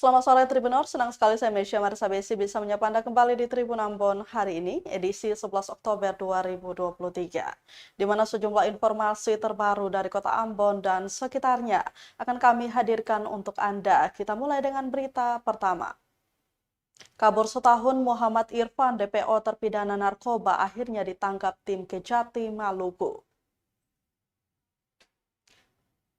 Selamat sore Tribunor, senang sekali saya Mesya Marisa Besi bisa menyapa Anda kembali di Tribun Ambon hari ini, edisi 11 Oktober 2023. Di mana sejumlah informasi terbaru dari kota Ambon dan sekitarnya akan kami hadirkan untuk Anda. Kita mulai dengan berita pertama. Kabur setahun Muhammad Irfan DPO terpidana narkoba akhirnya ditangkap tim Kejati Maluku.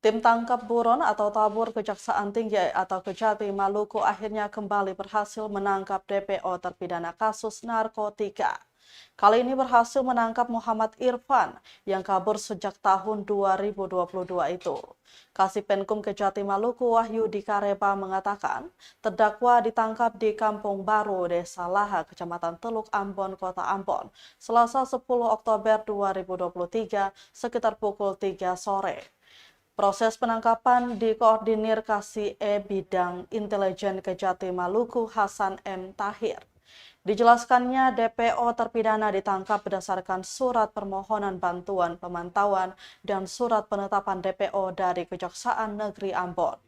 Tim tangkap buron atau tabur Kejaksaan Tinggi atau Kejati Maluku akhirnya kembali berhasil menangkap DPO terpidana kasus narkotika. Kali ini berhasil menangkap Muhammad Irfan yang kabur sejak tahun 2022 itu. Kasih-Penkum Kejati Maluku Wahyudi Kareba mengatakan terdakwa ditangkap di Kampung Baru, Desa Laha, Kecamatan Teluk Ambon, Kota Ambon, Selasa 10 Oktober 2023 sekitar pukul 3 sore. Proses penangkapan dikoordinir Kasih Bidang Intelijen Kejati Maluku Hasan M. Tahir. Dijelaskannya DPO terpidana ditangkap berdasarkan surat permohonan bantuan pemantauan dan surat penetapan DPO dari Kejaksaan Negeri Ambon.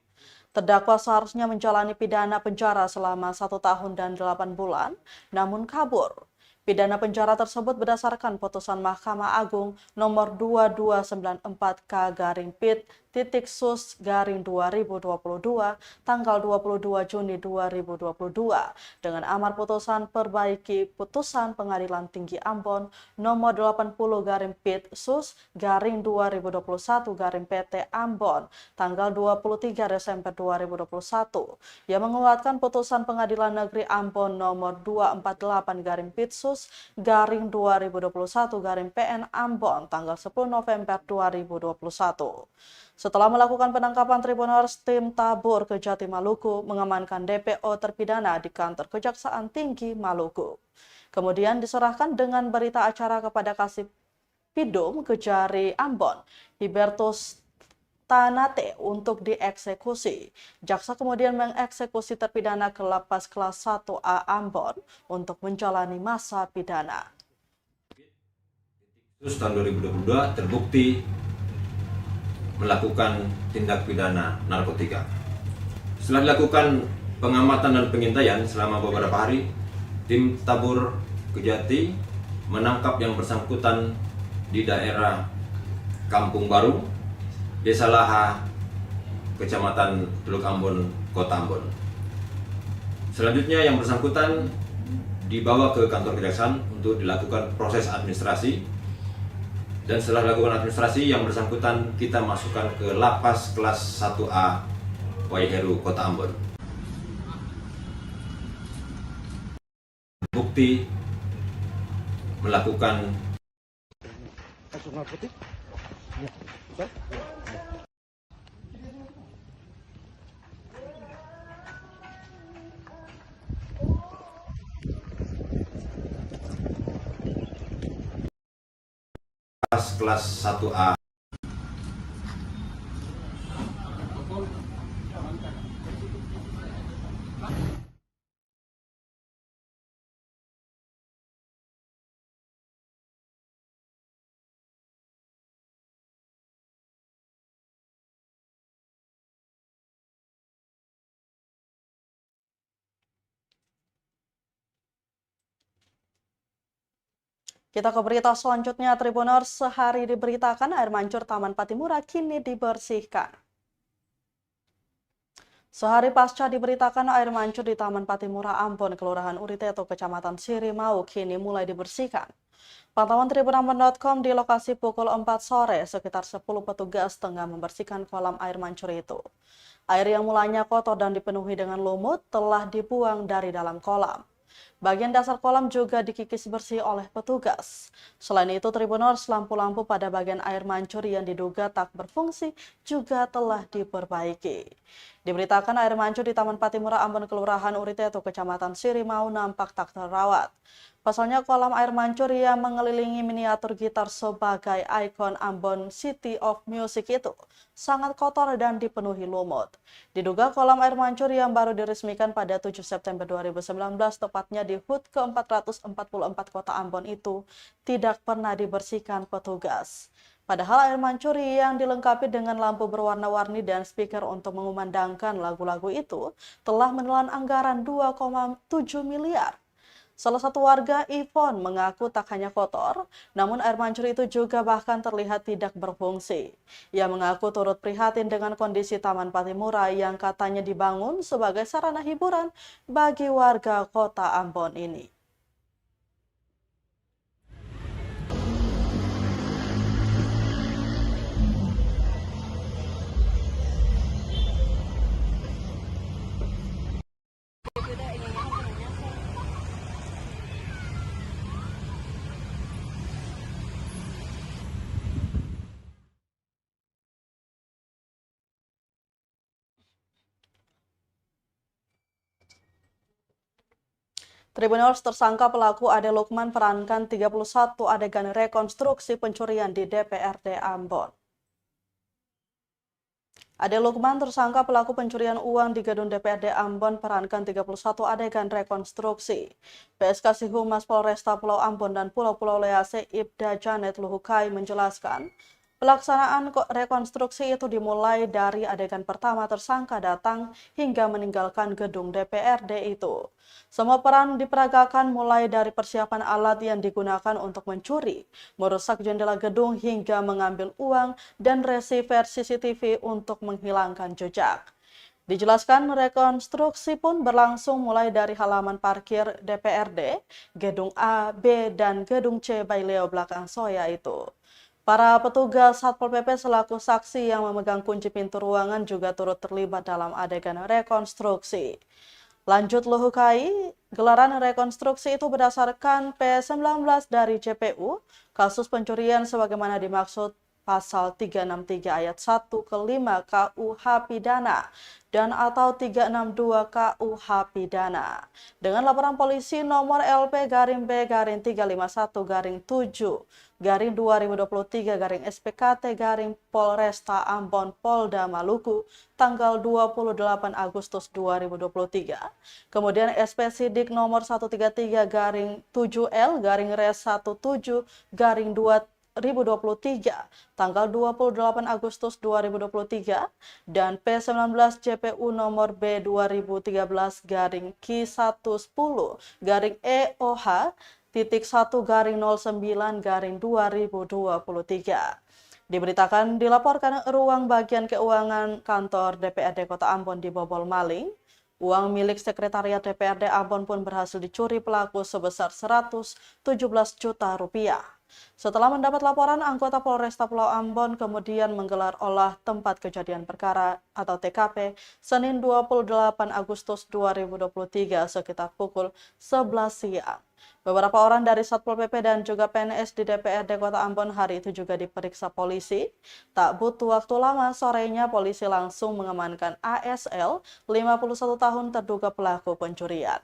Terdakwa seharusnya menjalani pidana penjara selama 1 tahun dan 8 bulan, namun kabur. Pidana penjara tersebut berdasarkan putusan Mahkamah Agung nomor 2294-Pit-Sus-2022 tanggal 22 Juni 2022 dengan amar putusan perbaiki putusan Pengadilan Tinggi Ambon nomor 80-Sus-2021-PT Ambon tanggal 23 Desember 2021 yang menguatkan putusan Pengadilan Negeri Ambon nomor 248-Sus-2021-PN Ambon tanggal 10 November 2021. Setelah melakukan penangkapan Tribuners, tim tabur Kejati Maluku mengamankan DPO terpidana di kantor Kejaksaan Tinggi Maluku. Kemudian diserahkan dengan berita acara kepada Kasih Pidum Kejari Ambon, Hibertus Tanate untuk dieksekusi. Jaksa kemudian mengeksekusi terpidana ke lapas kelas 1A Ambon untuk menjalani masa pidana. Tahun 2022 terbukti melakukan tindak pidana narkotika. Setelah dilakukan pengamatan dan pengintaian selama beberapa hari, tim tabur Kejati menangkap yang bersangkutan di daerah Kampung Baru, Desa Laha, Kecamatan Teluk Ambon, Kota Ambon. Selanjutnya yang bersangkutan dibawa ke kantor kejaksaan untuk dilakukan proses administrasi. Dan setelah dilakukan administrasi, yang bersangkutan kita masukkan ke lapas kelas 1A Waiheru, Kota Ambon. Bukti melakukan kelas 1A. Kita ke berita selanjutnya, Tribuners, sehari diberitakan air mancur Taman Patimura kini dibersihkan. Sehari pasca diberitakan air mancur di Taman Patimura Ambon, Kelurahan Uriteto, Kecamatan Sirimau kini mulai dibersihkan. Pantauan tribunambon.com di lokasi pukul 4 sore, sekitar 10 petugas tengah membersihkan kolam air mancur itu. Air yang mulanya kotor dan dipenuhi dengan lumut telah dibuang dari dalam kolam. Bagian dasar kolam juga dikikis bersih oleh petugas. Selain itu, Tribuners, lampu-lampu pada bagian air mancur yang diduga tak berfungsi juga telah diperbaiki. Diberitakan air mancur di Taman Patimura Ambon, Kelurahan Uriteto, Kecamatan Sirimau nampak tak terawat. Pasalnya kolam air mancur yang mengelilingi miniatur gitar sebagai ikon Ambon City of Music itu sangat kotor dan dipenuhi lumut. Diduga kolam air mancur yang baru diresmikan pada 7 September 2019 tepatnya di HUT ke-444 Kota Ambon itu tidak pernah dibersihkan petugas. Padahal air mancur yang dilengkapi dengan lampu berwarna-warni dan speaker untuk mengumandangkan lagu-lagu itu telah menelan anggaran 2,7 miliar. Salah satu warga, Ivon, mengaku tak hanya kotor, namun air mancur itu juga bahkan terlihat tidak berfungsi. Ia mengaku turut prihatin dengan kondisi Taman Patimura yang katanya dibangun sebagai sarana hiburan bagi warga kota Ambon ini. Tribuners tersangka pelaku Ade Lukman perankan 31 adegan rekonstruksi pencurian di DPRD Ambon. Ade Lukman tersangka pelaku pencurian uang di gedung DPRD Ambon perankan 31 adegan rekonstruksi. PSK Humas Polresta Pulau Ambon dan Pulau-Pulau Lease Ibda Janet Luhukai menjelaskan, pelaksanaan rekonstruksi itu dimulai dari adegan pertama tersangka datang hingga meninggalkan gedung DPRD itu. Semua peran diperagakan mulai dari persiapan alat yang digunakan untuk mencuri, merusak jendela gedung hingga mengambil uang dan receiver CCTV untuk menghilangkan jejak. Dijelaskan rekonstruksi pun berlangsung mulai dari halaman parkir DPRD, gedung A, B, dan gedung C Baileo belakang Soya itu. Para petugas Satpol PP selaku saksi yang memegang kunci pintu ruangan juga turut terlibat dalam adegan rekonstruksi. Lanjut Luhukai, gelaran rekonstruksi itu berdasarkan P19 dari JPU, kasus pencurian sebagaimana dimaksud pasal 363 ayat 1 ke 5 KUH Pidana dan atau 362 KUH Pidana. Dengan laporan polisi nomor LP-B-351-7-2023 Polresta Ambon Polda Maluku tanggal 28 Agustus 2023. Kemudian SP Sidik nomor 133-Res17-2 tanggal 28 Agustus 2023 dan P19 JPU nomor B2013-Ki110-EOH titik 1-09-2023. Diberitakan dilaporkan ruang bagian keuangan kantor DPRD Kota Ambon dibobol maling. Uang milik Sekretariat DPRD Ambon pun berhasil dicuri pelaku sebesar 117 juta rupiah. Setelah mendapat laporan, anggota Polresta Pulau Ambon kemudian menggelar olah tempat kejadian perkara atau TKP Senin 28 Agustus 2023 sekitar pukul 11 siang. Beberapa orang dari Satpol PP dan juga PNS di DPRD Kota Ambon hari itu juga diperiksa polisi. Tak butuh waktu lama, sorenya polisi langsung mengamankan ASL, 51 tahun terduga pelaku pencurian.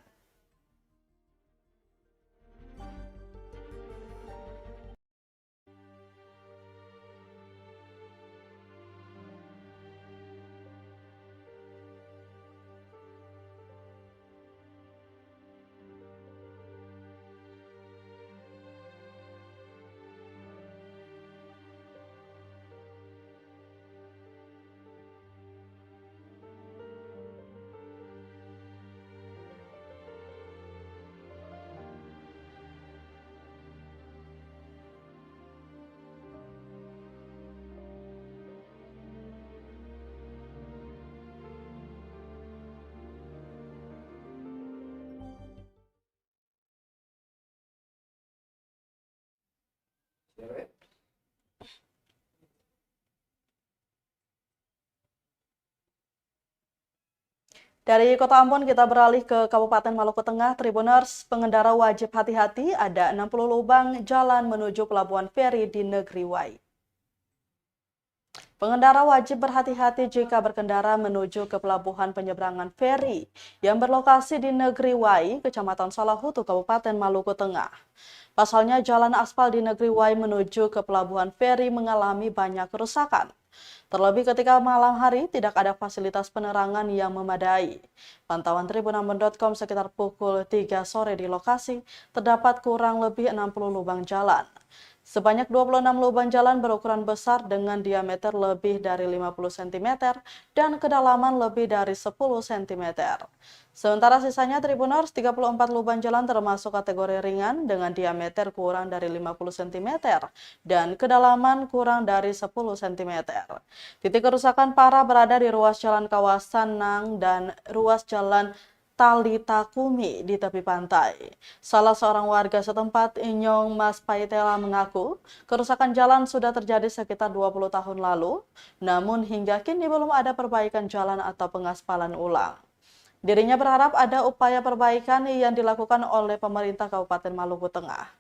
Dari Kota Ambon kita beralih ke Kabupaten Maluku Tengah. Tribuners, pengendara wajib hati-hati, ada 60 lubang jalan menuju Pelabuhan Feri di Negeri Wai. Pengendara wajib berhati-hati jika berkendara menuju ke Pelabuhan Penyeberangan Feri yang berlokasi di Negeri Wai, Kecamatan Salahutu, Kabupaten Maluku Tengah. Pasalnya, jalan aspal di Negeri Wai menuju ke Pelabuhan Feri mengalami banyak kerusakan. Terlebih ketika malam hari tidak ada fasilitas penerangan yang memadai. Pantauan tribunambon.com sekitar pukul 3 sore di lokasi terdapat kurang lebih 60 lubang jalan. Sebanyak 26 lubang jalan berukuran besar dengan diameter lebih dari 50 cm dan kedalaman lebih dari 10 cm. Sementara sisanya Tribuners 34 lubang jalan termasuk kategori ringan dengan diameter kurang dari 50 cm dan kedalaman kurang dari 10 cm. Titik kerusakan parah berada di ruas jalan kawasan Nang dan ruas jalan Tali Takumi di tepi pantai. Salah seorang warga setempat, Inyong Mas Paitela, mengaku kerusakan jalan sudah terjadi sekitar 20 tahun lalu, namun hingga kini belum ada perbaikan jalan atau pengaspalan ulang. Dirinya berharap ada upaya perbaikan yang dilakukan oleh pemerintah Kabupaten Maluku Tengah.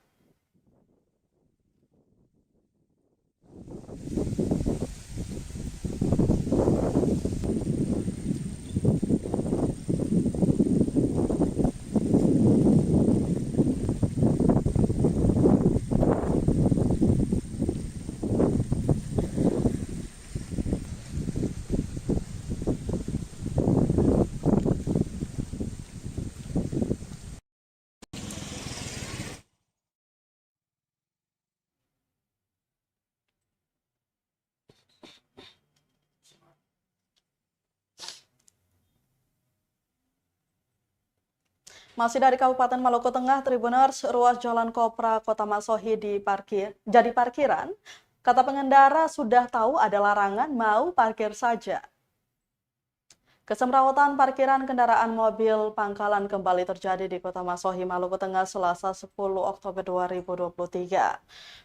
Masih dari Kabupaten Maluku Tengah, Tribuners, ruas Jalan Kopra Kota Masohi jadi parkiran. Kata pengendara sudah tahu ada larangan, mau parkir saja. Kesemrawutan parkiran kendaraan mobil pangkalan kembali terjadi di Kota Masohi, Maluku Tengah, Selasa 10 Oktober 2023.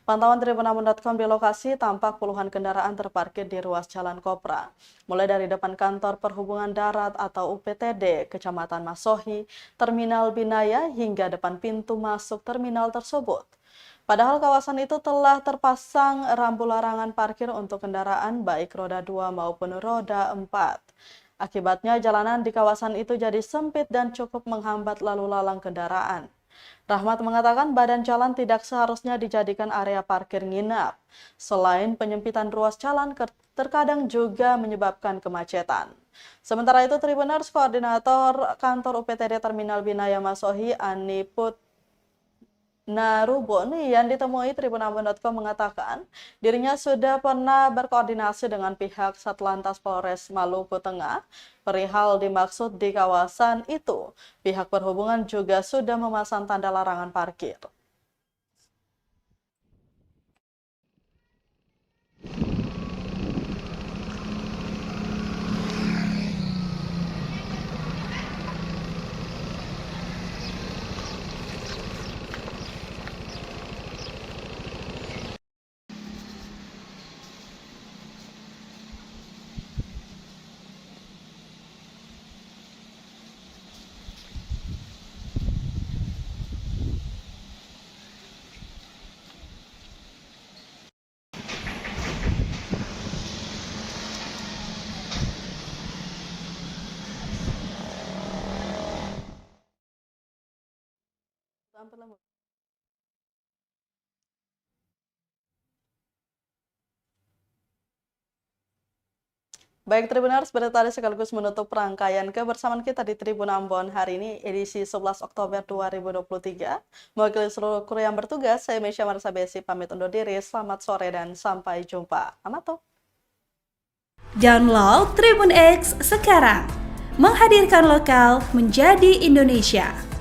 Pantauan Tribunambon.com di lokasi tampak puluhan kendaraan terparkir di ruas Jalan Kopra, mulai dari depan kantor Perhubungan Darat atau UPTD, Kecamatan Masohi, Terminal Binaya, hingga depan pintu masuk terminal tersebut. Padahal kawasan itu telah terpasang rambu larangan parkir untuk kendaraan baik roda 2 maupun roda 4. Akibatnya jalanan di kawasan itu jadi sempit dan cukup menghambat lalu lalang kendaraan. Rahmat mengatakan badan jalan tidak seharusnya dijadikan area parkir nginap. Selain penyempitan ruas jalan, terkadang juga menyebabkan kemacetan. Sementara itu, Tribuners, Koordinator Kantor UPTD Terminal Binaya Masohi, Ani Narubon, yang ditemui Tribunambon.com mengatakan dirinya sudah pernah berkoordinasi dengan pihak Satlantas Polres Maluku Tengah perihal dimaksud di kawasan itu. Pihak perhubungan juga sudah memasang tanda larangan parkir. Baik Tribuners, berita tadi sekaligus menutup rangkaian kebersamaan kita di Tribun Ambon hari ini, edisi 11 Oktober 2023. Mewakili seluruh kru yang bertugas, saya Mesya Marsa Besi pamit undur diri. Selamat sore dan sampai jumpa. Amato. Download Tribun X sekarang, menghadirkan lokal menjadi Indonesia.